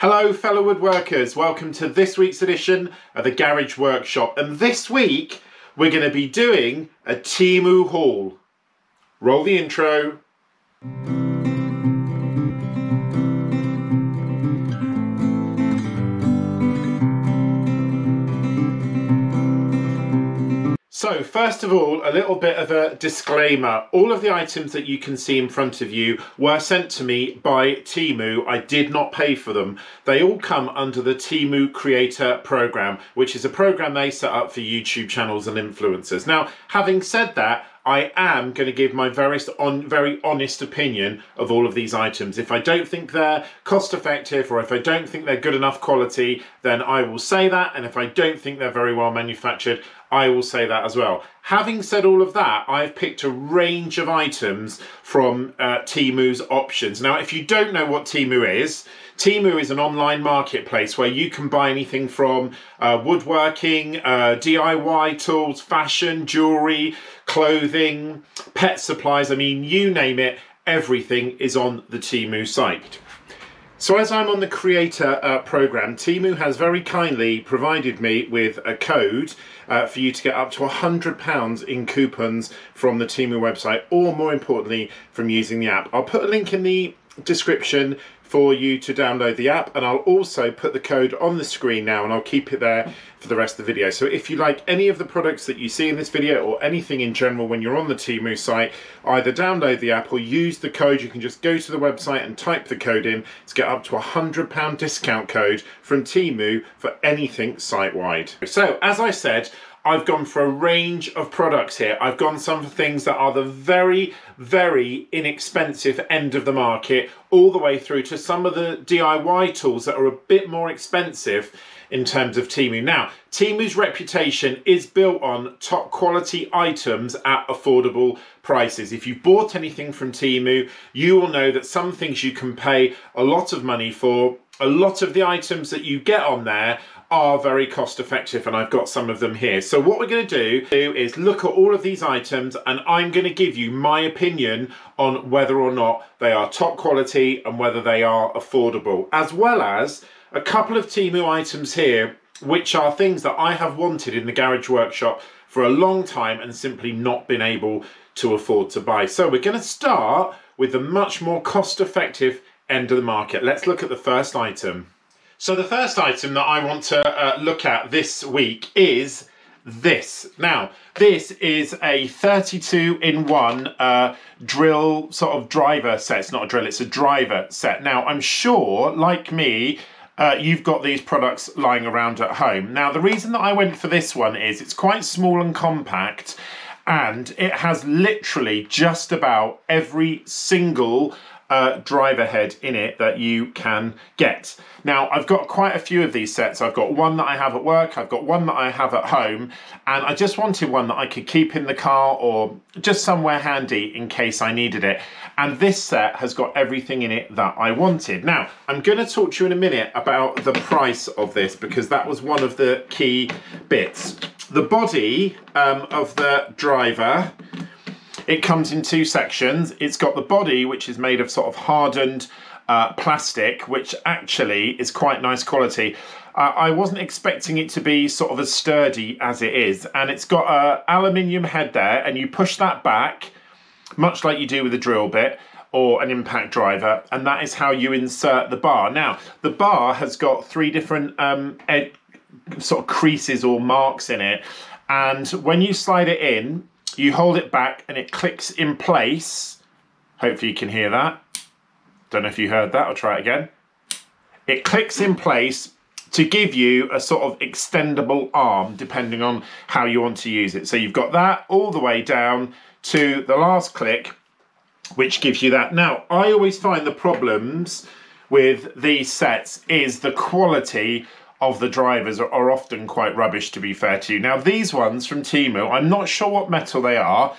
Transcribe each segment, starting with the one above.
Hello fellow woodworkers, welcome to this week's edition of the Garage Workshop, and this week we're going to be doing a Temu haul. Roll the intro. So first of all, a little bit of a disclaimer. All of the items that you can see in front of you were sent to me by Temu. I did not pay for them. They all come under the Temu Creator Program, which is a program they set up for YouTube channels and influencers. Now, having said that, I am going to give my very honest opinion of all of these items. If I don't think they're cost effective or if I don't think they're good enough quality, then I will say that. And if I don't think they're very well manufactured, I will say that as well. Having said all of that, I've picked a range of items from Temu's options. Now, if you don't know what Temu is an online marketplace where you can buy anything from woodworking, DIY tools, fashion, jewelry, clothing, pet supplies. I mean, you name it, everything is on the Temu site. So as I'm on the creator program, Temu has very kindly provided me with a code for you to get up to £100 in coupons from the Temu website, or more importantly, from using the app. I'll put a link in the description for you to download the app, and I'll also put the code on the screen now, and I'll keep it there for the rest of the video. So if you like any of the products that you see in this video, or anything in general when you're on the Temu site, either download the app or use the code. You can just go to the website and type the code in to get up to £100 discount code from Temu for anything site-wide. So as I said, I've gone for a range of products here. I've gone some for things that are the very, very inexpensive end of the market, all the way through to some of the DIY tools that are a bit more expensive in terms of Temu. Now, Temu's reputation is built on top quality items at affordable prices. If you've bought anything from Temu, you will know that some things you can pay a lot of money for. A lot of the items that you get on there are very cost effective, and I've got some of them here. So what we're going to do is look at all of these items, and I'm going to give you my opinion on whether or not they are top quality and whether they are affordable, as well as a couple of Temu items here which are things that I have wanted in the Garage Workshop for a long time and simply not been able to afford to buy. So we're going to start with the much more cost effective end of the market. Let's look at the first item. So the first item that I want to look at this week is this. Now, this is a 32-in-1 drill sort of driver set. It's not a drill, it's a driver set. Now, I'm sure, like me, you've got these products lying around at home. Now, the reason that I went for this one is it's quite small and compact, and it has literally just about every single driver head in it that you can get. Now, I've got quite a few of these sets. I've got one that I have at work, I've got one that I have at home, and I just wanted one that I could keep in the car or just somewhere handy in case I needed it. And this set has got everything in it that I wanted. Now, I'm going to talk to you in a minute about the price of this, because that was one of the key bits. The body of the driver, it comes in two sections. It's got the body, which is made of sort of hardened plastic, which actually is quite nice quality. I wasn't expecting it to be sort of as sturdy as it is. And it's got an aluminium head there, and you push that back, much like you do with a drill bit or an impact driver, and that is how you insert the bar. Now, the bar has got three different sort of creases or marks in it, and when you slide it in, you hold it back and it clicks in place. Hopefully you can hear that. Don't know if you heard that, I'll try it again. It clicks in place to give you a sort of extendable arm depending on how you want to use it. So you've got that all the way down to the last click, which gives you that. Now, I always find the problems with these sets is the quality of the drivers are often quite rubbish, to be fair to you. Now, these ones from Temu, I'm not sure what metal they are.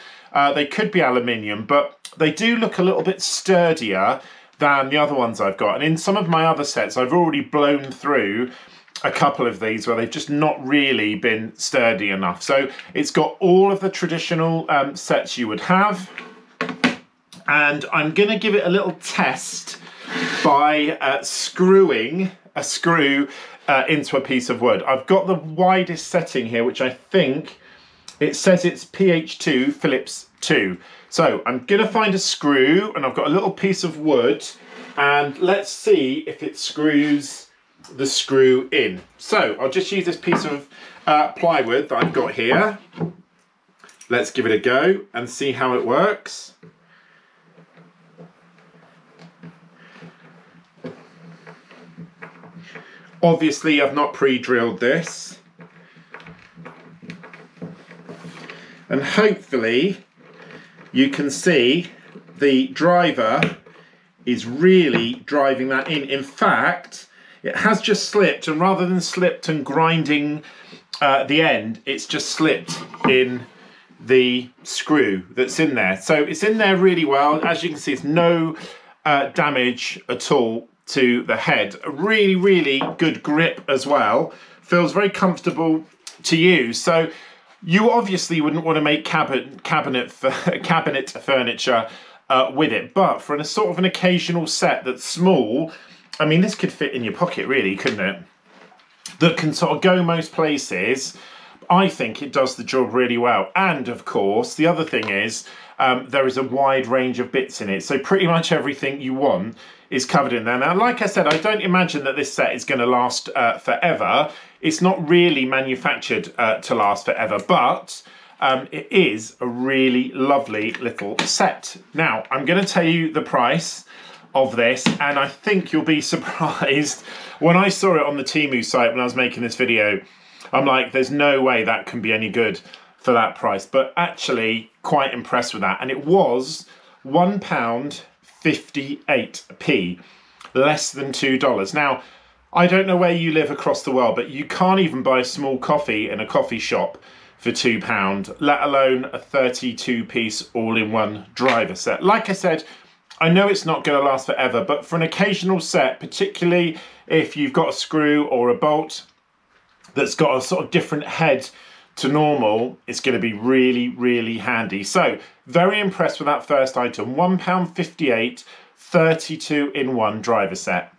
They could be aluminium, but they do look a little bit sturdier than the other ones I've got. And in some of my other sets, I've already blown through a couple of these where they've just not really been sturdy enough. So it's got all of the traditional sets you would have. And I'm going to give it a little test by screwing a screw into a piece of wood. I've got the widest setting here, which I think it says it's PH2 Phillips 2. So I'm gonna find a screw, and I've got a little piece of wood, and let's see if it screws the screw in. So I'll just use this piece of plywood that I've got here. Let's give it a go and see how it works. Obviously, I've not pre-drilled this. And hopefully you can see the driver is really driving that in. In fact, it has just slipped, and rather than slipped and grinding the end, it's just slipped in the screw that's in there. So it's in there really well. As you can see, it's no damage at all to the head. A really, really good grip as well. Feels very comfortable to use. So you obviously wouldn't want to make cabinet furniture with it, but for a sort of an occasional set that's small, I mean, this could fit in your pocket really, couldn't it? That can sort of go most places. I think it does the job really well. And of course, the other thing is there is a wide range of bits in it. So pretty much everything you want is covered in there. Now, like I said, I don't imagine that this set is going to last forever. It's not really manufactured to last forever, but it is a really lovely little set. Now, I'm going to tell you the price of this, and I think you'll be surprised. When I saw it on the Temu site when I was making this video, I'm like, there's no way that can be any good for that price, but actually quite impressed with that. And it was £1.58, less than $2. Now, I don't know where you live across the world, but you can't even buy a small coffee in a coffee shop for £2, let alone a 32-piece all-in-one driver set. Like I said, I know it's not going to last forever, but for an occasional set, particularly if you've got a screw or a bolt that's got a sort of different head to normal, it's going to be really, really handy. So very impressed with that first item. £1.58, 32-in-1 driver set.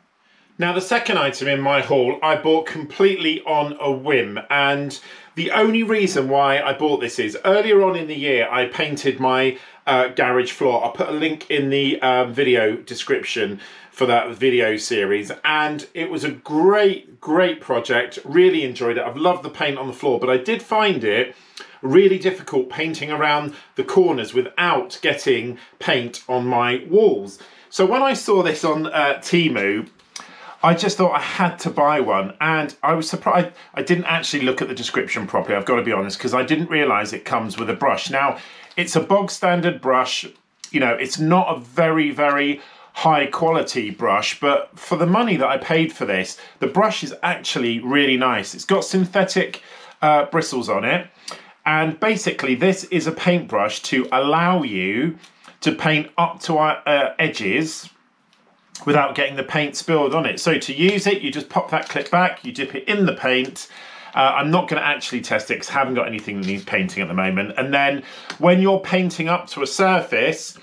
Now, the second item in my haul I bought completely on a whim, and the only reason why I bought this is earlier on in the year I painted my garage floor. I'll put a link in the video description for that video series, and it was a great project. Really enjoyed it. I've loved the paint on the floor, but I did find it really difficult painting around the corners without getting paint on my walls. So when I saw this on Temu, I just thought I had to buy one, and I was surprised. I didn't actually look at the description properly, I've got to be honest, because I didn't realise it comes with a brush. Now, it's a bog standard brush. You know, it's not a very, very high quality brush, but for the money that I paid for this, the brush is actually really nice. It's got synthetic bristles on it, and basically this is a paintbrush to allow you to paint up to edges without getting the paint spilled on it. So to use it, you just pop that clip back, you dip it in the paint. I'm not going to actually test it because I haven't got anything that needs painting at the moment. And then when you're painting up to a surface,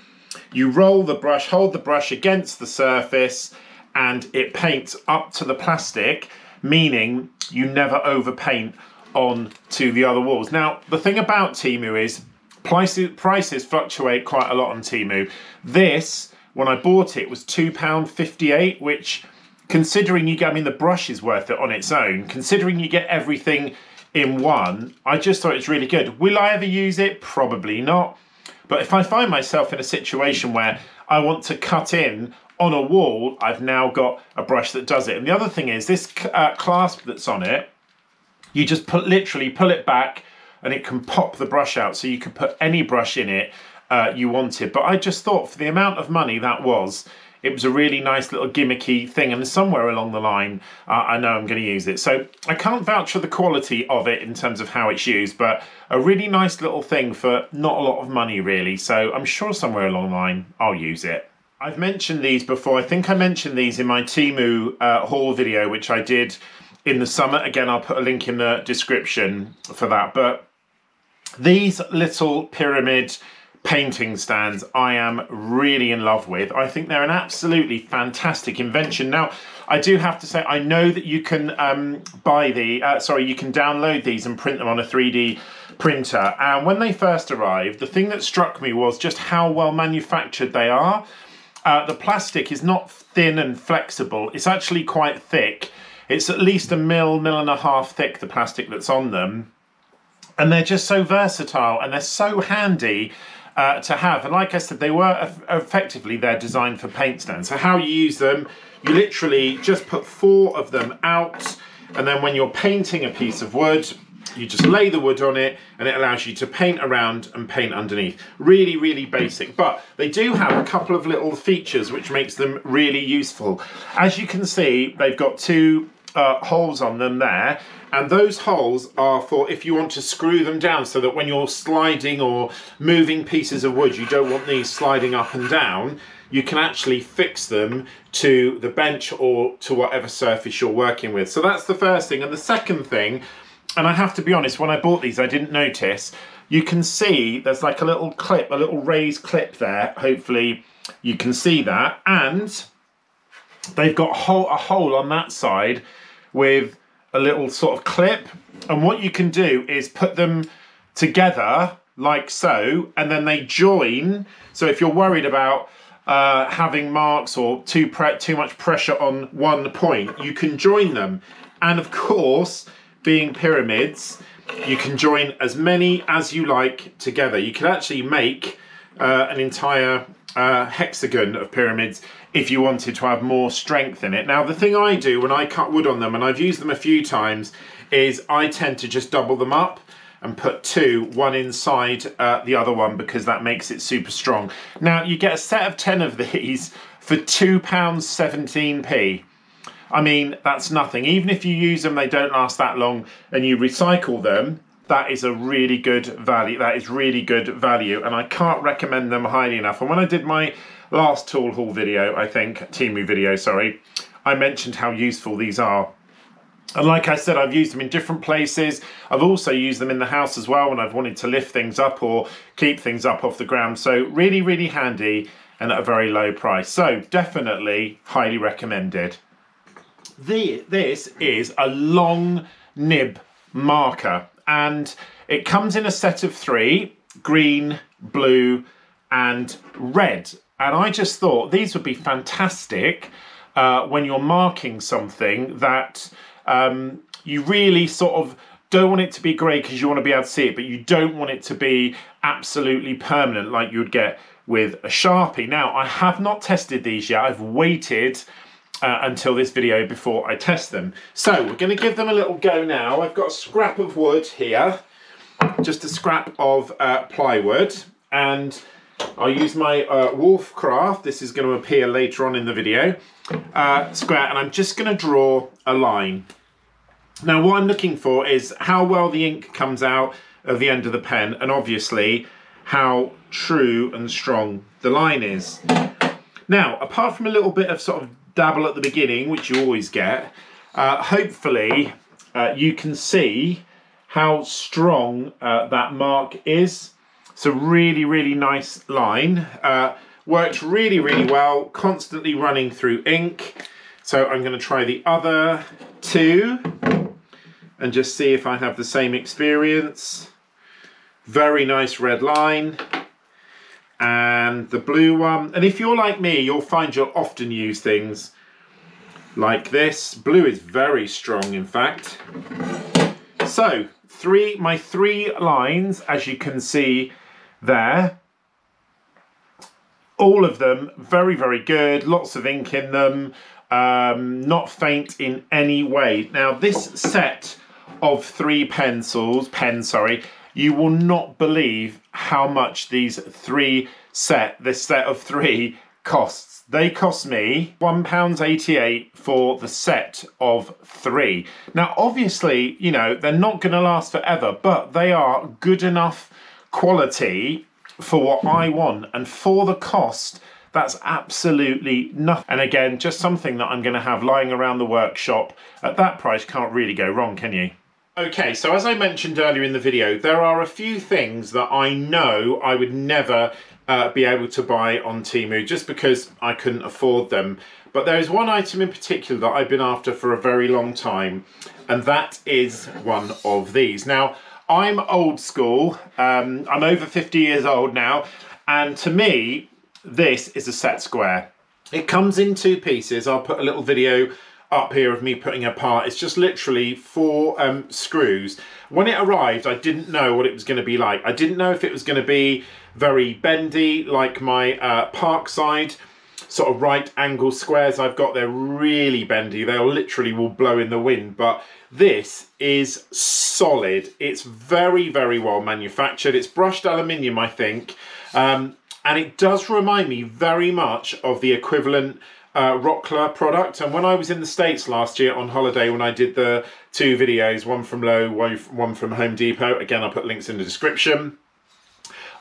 you roll the brush, hold the brush against the surface, and it paints up to the plastic, meaning you never overpaint on to the other walls. Now, the thing about Temu is prices fluctuate quite a lot on Temu. This, when I bought it, was £2.58, which, considering you get, I mean, the brush is worth it on its own. Considering you get everything in one, I just thought it's really good. Will I ever use it? Probably not. But if I find myself in a situation where I want to cut in on a wall, I've now got a brush that does it. And the other thing is this clasp that's on it, you just literally pull it back and it can pop the brush out, so you can put any brush in it you wanted. But I just thought for the amount of money that was, it was a really nice little gimmicky thing, and somewhere along the line I know I'm going to use it. So I can't vouch for the quality of it in terms of how it's used, but a really nice little thing for not a lot of money really. So I'm sure somewhere along the line I'll use it. I've mentioned these before. I think I mentioned these in my Temu haul video, which I did in the summer. Again, I'll put a link in the description for that. But these little pyramid painting stands I am really in love with. I think they're an absolutely fantastic invention. Now, I do have to say, I know that you can you can download these and print them on a 3D printer. And when they first arrived, the thing that struck me was just how well manufactured they are. The plastic is not thin and flexible. It's actually quite thick. It's at least a mil and a half thick, the plastic that's on them. And they're just so versatile and they're so handy to have. And like I said, they're designed for paint stands. So how you use them, you literally just put 4 of them out, and then when you're painting a piece of wood, you just lay the wood on it and it allows you to paint around and paint underneath. Really, really basic, but they do have a couple of little features which makes them really useful. As you can see, they've got 2 holes on them there, and those holes are for if you want to screw them down so that when you're sliding or moving pieces of wood, you don't want these sliding up and down. You can actually fix them to the bench or to whatever surface you're working with. So that's the first thing. And the second thing, and I have to be honest, when I bought these, I didn't notice, you can see there's like a little clip, a little raised clip there. Hopefully you can see that. And they've got a hole on that side with a little sort of clip. And what you can do is put them together like so, and then they join. So if you're worried about having marks or too much pressure on one point, you can join them. And of course, being pyramids, you can join as many as you like together. You can actually make an entire hexagon of pyramids if you wanted to have more strength in it. Now, the thing I do when I cut wood on them, and I've used them a few times, is I tend to just double them up and put 2, one inside the other one, because that makes it super strong. Now, you get a set of 10 of these for £2.17p. I mean, that's nothing. Even if you use them, they don't last that long, and you recycle them, that is a really good value. That is really good value, and I can't recommend them highly enough. And when I did my last tool haul video, I think, Temu video, sorry, I mentioned how useful these are. And like I said, I've used them in different places. I've also used them in the house as well when I've wanted to lift things up or keep things up off the ground. So really, really handy and at a very low price. So definitely highly recommended. This is a long nib marker, and it comes in a set of 3, green, blue and red. And I just thought these would be fantastic when you're marking something that you really sort of don't want it to be grey because you want to be able to see it, but you don't want it to be absolutely permanent like you'd get with a Sharpie. Now, I have not tested these yet. I've waited until this video before I test them. So we're going to give them a little go now. I've got a scrap of wood here, just a scrap of plywood, and I'll use my Wolf Craft. This is going to appear later on in the video. Square, and I'm just going to draw a line. Now, what I'm looking for is how well the ink comes out of the end of the pen, and obviously how true and strong the line is. Now, apart from a little bit of sort of dabble at the beginning, which you always get, hopefully you can see how strong that mark is. It's a really, really nice line. Works really, really well, constantly running through ink. So I'm going to try the other 2 and just see if I have the same experience. Very nice red line. And the blue one. And if you're like me, you'll find you'll often use things like this. Blue is very strong, in fact. So my 3 lines, as you can see there, all of them very, very good. Lots of ink in them. Not faint in any way. Now, this set of 3 pens, you will not believe how much this set of 3 costs. They cost me £1.88 for the set of 3. Now, obviously, you know, they're not going to last forever, but they are good enough quality for what I want, and for the cost, that's absolutely nothing. And again, just something that I'm going to have lying around the workshop. At that price, can't really go wrong, can you? Okay, so as I mentioned earlier in the video, there are a few things that I know I would never be able to buy on Temu just because I couldn't afford them. But there is one item in particular that I've been after for a very long time, and that is one of these. Now, I'm old school, I'm over 50 years old now, and to me, this is a set square. It comes in two pieces. I'll put a little video up here of me putting it apart. It's just literally 4 screws. When it arrived, I didn't know what it was going to be like. I didn't know if it was going to be very bendy like my Parkside sort of right angle squares I've got. They're really bendy. They literally will blow in the wind, but this is solid. It's very, very well manufactured. It's brushed aluminium, I think, and it does remind me very much of the equivalent Rockler product. And when I was in the States last year on holiday, when I did the 2 videos, one from Lowe, one from Home Depot, again I'll put links in the description,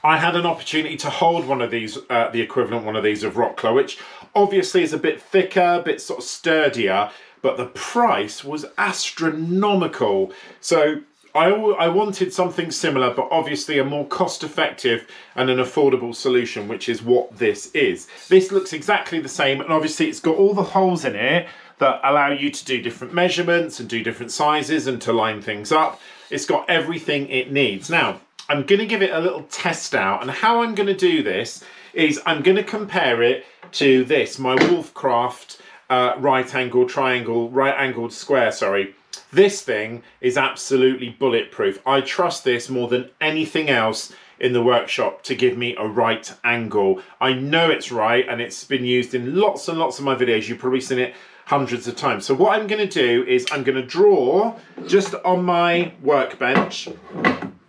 I had an opportunity to hold one of these, the equivalent one of these of Rockler, which obviously is a bit thicker, a bit sort of sturdier, but the price was astronomical. So I wanted something similar, but obviously a more cost-effective and an affordable solution, which is what this is. This looks exactly the same, and obviously it's got all the holes in it that allow you to do different measurements and do different sizes and to line things up. It's got everything it needs. Now, I'm going to give it a little test out, and how I'm going to do this is I'm going to compare it to this, my Wolfcraft right angled square, sorry. This thing is absolutely bulletproof. I trust this more than anything else in the workshop to give me a right angle. I know it's right, and it's been used in lots and lots of my videos. You've probably seen it hundreds of times. So what I'm going to do is I'm going to draw just on my workbench,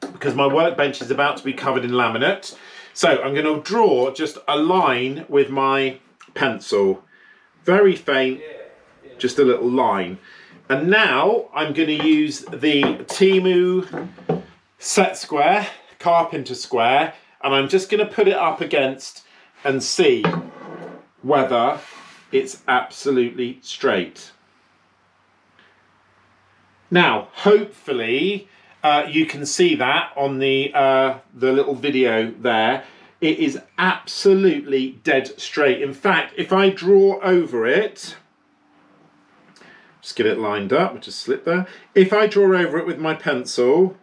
because my workbench is about to be covered in laminate. So I'm going to draw just a line with my pencil. Very faint, just a little line. And now I'm going to use the Temu set square, carpenter square, and I'm just going to put it up against and see whether it's absolutely straight. Now, hopefully, you can see that on the little video there. It is absolutely dead straight. In fact, if I draw over it, just get it lined up, just slip there. If I draw over it with my pencil,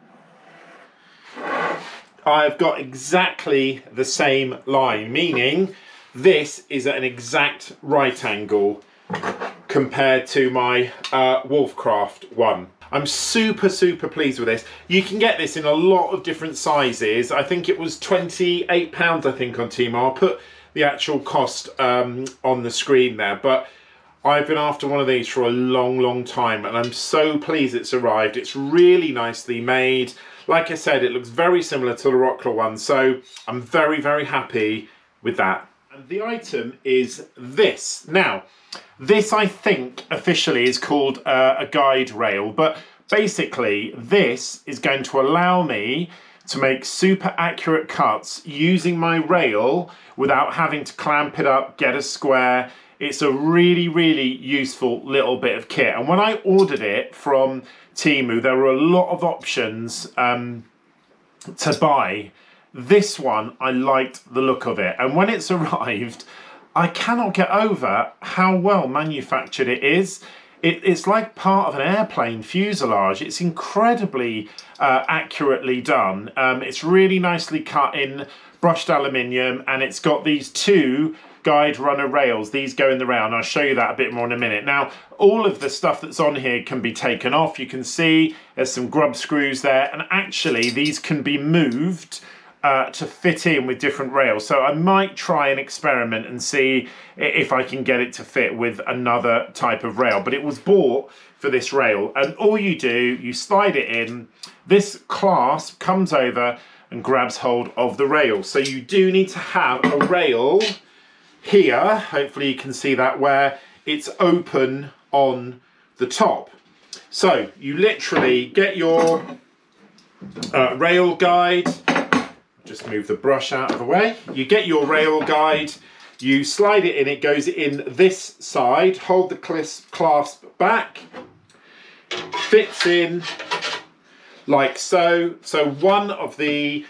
I've got exactly the same line, meaning this is at an exact right angle compared to my Wolfcraft one. I'm super, super pleased with this. You can get this in a lot of different sizes. I think it was £28, I think, on Temu. I'll put the actual cost on the screen there, but I've been after one of these for a long, long time, and I'm so pleased it's arrived. It's really nicely made. Like I said, it looks very similar to the Rockler one, so I'm very, very happy with that. And the item is this. Now, this, I think, officially is called a guide rail, but basically this is going to allow me to make super accurate cuts using my rail without having to clamp it up, get a square. It's a really, really useful little bit of kit. And when I ordered it from Temu, there were a lot of options to buy. This one, I liked the look of it. And when it's arrived, I cannot get over how well manufactured it is. It's like part of an airplane fuselage. It's incredibly accurately done. It's really nicely cut in brushed aluminium, and it's got these 2 guide runner rails. These go in the rail, and I'll show you that a bit more in a minute. Now, all of the stuff that's on here can be taken off. You can see there's some grub screws there, and actually these can be moved to fit in with different rails. So I might try and experiment and see if I can get it to fit with another type of rail. But it was bought for this rail, and all you do, you slide it in. This clasp comes over and grabs hold of the rail. So you do need to have a rail here, hopefully you can see that, where it's open on the top. So you literally get your rail guide. Just move the brush out of the way. You get your rail guide, you slide it in, it goes in this side, hold the clasp back, fits in like so. So one of the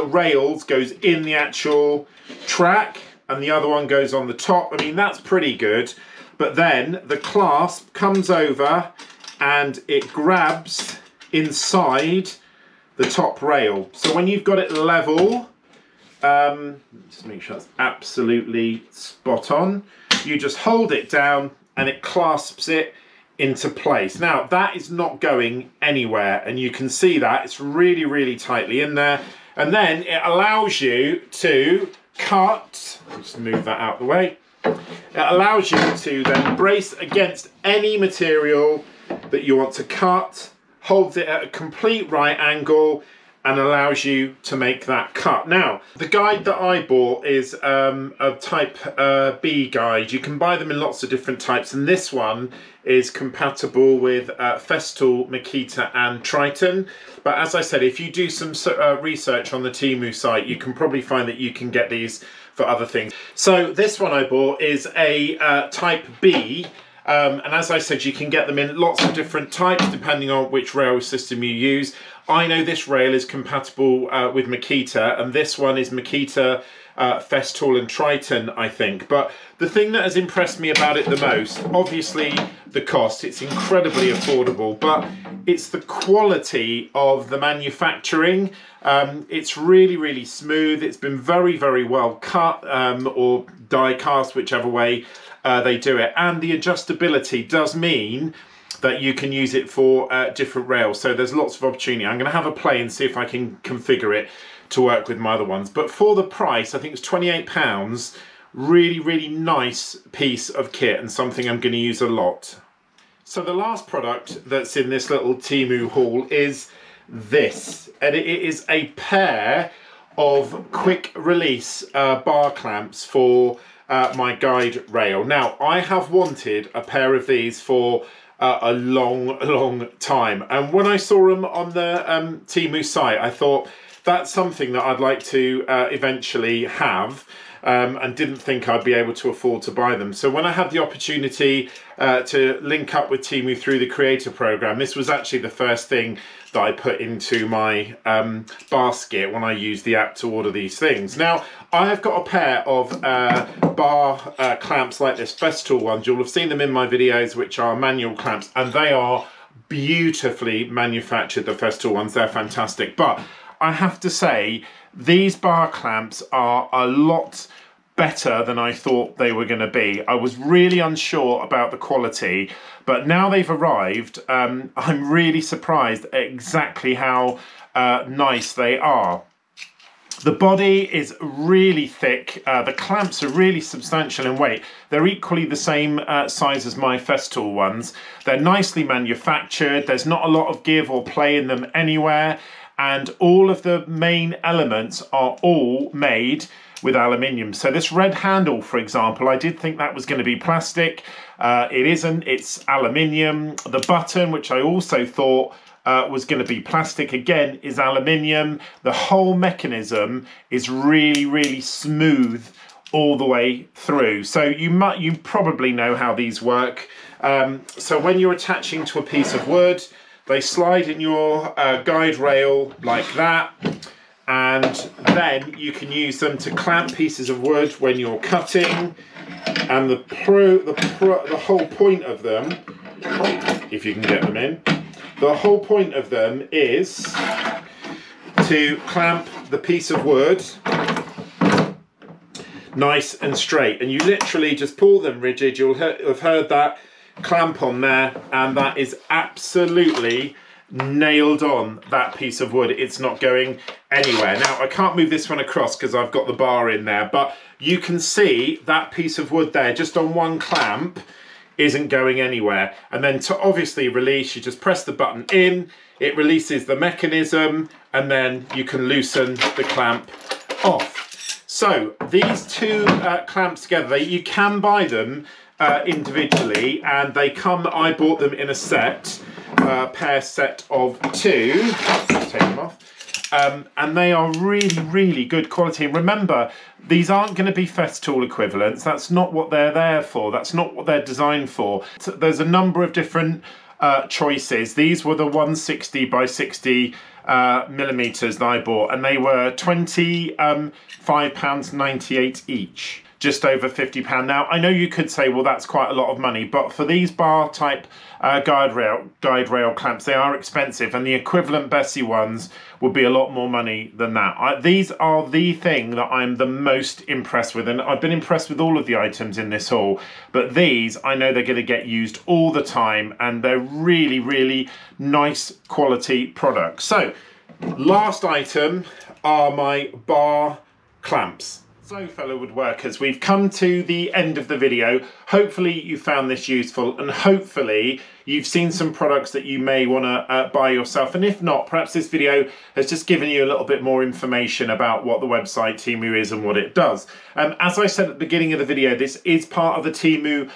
rails goes in the actual track and the other one goes on the top. I mean, that's pretty good. But then the clasp comes over and it grabs inside the top rail. So when you've got it level, just make sure it's absolutely spot on, you just hold it down and it clasps it into place. Now that is not going anywhere, and you can see that it's really, really tightly in there. And then it allows you to cut, just move that out of the way. It allows you to then brace against any material that you want to cut, holds it at a complete right angle, and allows you to make that cut. Now, the guide that I bought is a type B guide. You can buy them in lots of different types, and this one is compatible with Festool, Makita and Triton. But as I said, if you do some research on the Temu site, you can probably find that you can get these for other things. So this one I bought is a type B. And as I said, you can get them in lots of different types depending on which rail system you use. I know this rail is compatible with Makita, and this one is Makita, Festool and Triton, I think. But the thing that has impressed me about it the most, obviously the cost, it's incredibly affordable, but it's the quality of the manufacturing. It's really, really smooth. It's been very, very well cut or die cast, whichever way they do it. And the adjustability does mean that you can use it for different rails. So there's lots of opportunity. I'm going to have a play and see if I can configure it to work with my other ones. But for the price, I think it's £28, really, really nice piece of kit and something I'm going to use a lot. So the last product that's in this little Temu haul is this. And it is a pair of quick release bar clamps for my guide rail. Now, I have wanted a pair of these for a long time, and when I saw them on the Temu site, I thought that's something that I'd like to eventually have, and didn't think I'd be able to afford to buy them. So when I had the opportunity to link up with Temu through the creator program, this was actually the first thing that I put into my basket when I used the app to order these things. Now, I have got a pair of bar clamps like this, Festool ones. You'll have seen them in my videos, which are manual clamps, and they are beautifully manufactured, the Festool ones. They're fantastic. But I have to say, these bar clamps are a lot better than I thought they were going to be. I was really unsure about the quality, but now they've arrived, I'm really surprised at exactly how nice they are. The body is really thick, the clamps are really substantial in weight. They're equally the same size as my Festool ones. They're nicely manufactured, there's not a lot of give or play in them anywhere, and all of the main elements are all made with aluminium. So this red handle, for example, I did think that was going to be plastic. It isn't, it's aluminium. The button, which I also thought was going to be plastic, again is aluminium. The whole mechanism is really, really smooth all the way through. So you probably know how these work. So when you're attaching to a piece of wood, they slide in your guide rail like that, and then you can use them to clamp pieces of wood when you're cutting. And the whole point of them, if you can get them in, the whole point of them is to clamp the piece of wood nice and straight, and you literally just pull them rigid. You'll have heard that clamp on there, and that is absolutely nailed on that piece of wood. It's not going anywhere. Now, I can't move this one across because I've got the bar in there, but you can see that piece of wood there just on one clamp isn't going anywhere. And then to obviously release, you just press the button in, it releases the mechanism, and then you can loosen the clamp off. So these two clamps together, you can buy them individually, and they come, I bought them in a set, pair set of two. Let's take them off. And they are really, really good quality. Remember, these aren't going to be Festool equivalents. That's not what they're there for. That's not what they're designed for. So there's a number of different choices. These were the 160 by 60 millimeters that I bought, and they were £25.98 each. Just over £50. Now, I know you could say, well, that's quite a lot of money, but for these bar type guide rail clamps, they are expensive, and the equivalent Bessie ones would be a lot more money than that. These are the thing that I'm the most impressed with, and I've been impressed with all of the items in this haul, but these, I know they're going to get used all the time, and they're really, really nice quality products. So, last item are my bar clamps. So, fellow woodworkers, we've come to the end of the video. Hopefully you found this useful, and hopefully you've seen some products that you may want to buy yourself. And if not, perhaps this video has just given you a little bit more information about what the website Temu is and what it does. As I said at the beginning of the video, this is part of the Temu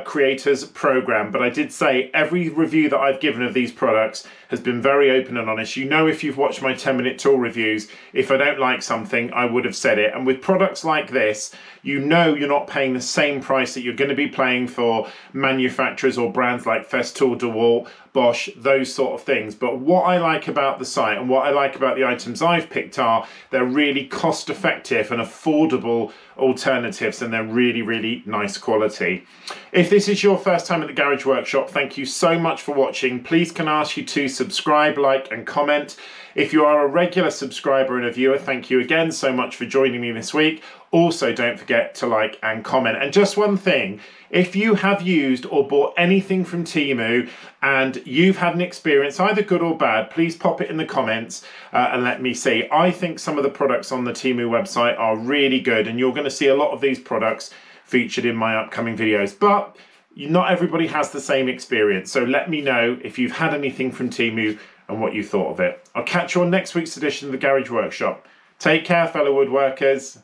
Creators Program, but I did say every review that I've given of these products has been very open and honest. You know, if you've watched my 10-minute tool reviews, if I don't like something, I would have said it. And with products like this, you know you're not paying the same price that you're going to be paying for manufacturers or brands like Festool, DeWalt, Bosch, those sort of things. But what I like about the site and what I like about the items I've picked are they're really cost effective and affordable alternatives, and they're really, really nice quality. If this is your first time at the Garage Workshop, thank you so much for watching. Please can I ask you to subscribe, like and comment. If you are a regular subscriber and a viewer, thank you again so much for joining me this week. Also, don't forget to like and comment. And just one thing, if you have used or bought anything from Temu and you've had an experience, either good or bad, please pop it in the comments and let me see. I think some of the products on the Temu website are really good, and you're going to see a lot of these products featured in my upcoming videos. But not everybody has the same experience, so let me know if you've had anything from Temu and what you thought of it. I'll catch you on next week's edition of the Garage Workshop. Take care, fellow woodworkers.